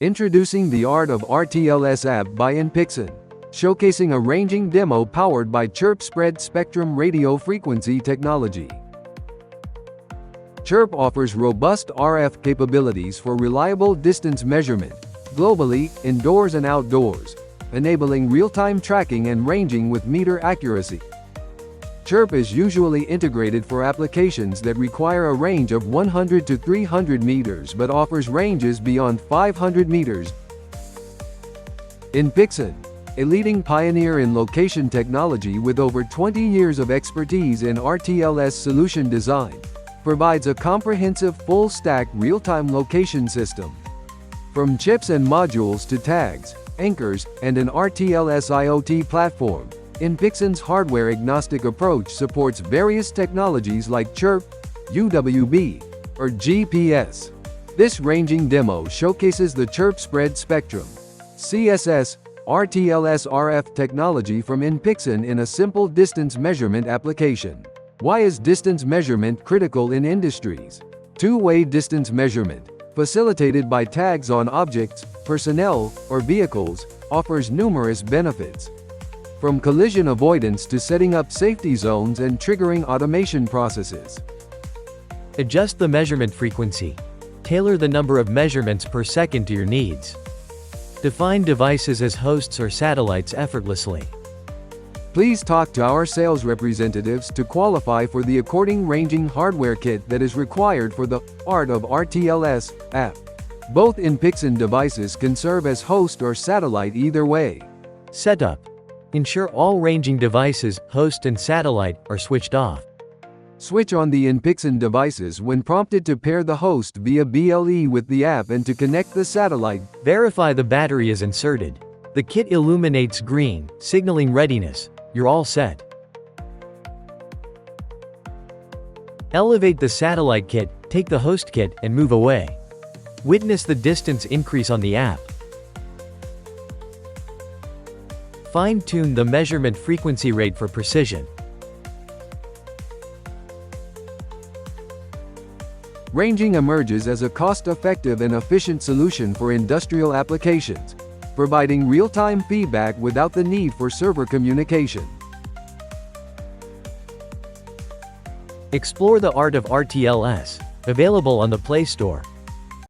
Introducing the art of RTLS app by Inpixon, showcasing a ranging demo powered by Chirp Spread Spectrum radio frequency technology. Chirp offers robust RF capabilities for reliable distance measurement, globally, indoors and outdoors, enabling real-time tracking and ranging with meter accuracy. Chirp is usually integrated for applications that require a range of 100 to 300 meters but offers ranges beyond 500 meters. Inpixon, a leading pioneer in location technology with over 20 years of expertise in RTLS solution design, provides a comprehensive full-stack real-time location system. From chips and modules to tags, anchors, and an RTLS IoT platform, Inpixon's hardware-agnostic approach supports various technologies like Chirp, UWB, or GPS. This ranging demo showcases the Chirp Spread Spectrum, CSS, RTLS RF technology from Inpixon in a simple distance measurement application. Why is distance measurement critical in industries? Two-way distance measurement, facilitated by tags on objects, personnel, or vehicles, offers numerous benefits. From collision avoidance to setting up safety zones and triggering automation processes. Adjust the measurement frequency. Tailor the number of measurements per second to your needs. Define devices as hosts or satellites effortlessly. Please talk to our sales representatives to qualify for the according ranging hardware kit that is required for the art of RTLS app. Both Inpixon devices can serve as host or satellite either way. Setup. Ensure all ranging devices, host and satellite, are switched off. Switch on the Inpixon devices when prompted to pair the host via BLE with the app and to connect the satellite. Verify the battery is inserted. The kit illuminates green, signaling readiness. You're all set. Elevate the satellite kit, take the host kit, and move away. Witness the distance increase on the app. Fine-tune the measurement frequency rate for precision. Ranging emerges as a cost-effective and efficient solution for industrial applications, providing real-time feedback without the need for server communication. Explore the art of RTLS, available on the Play Store.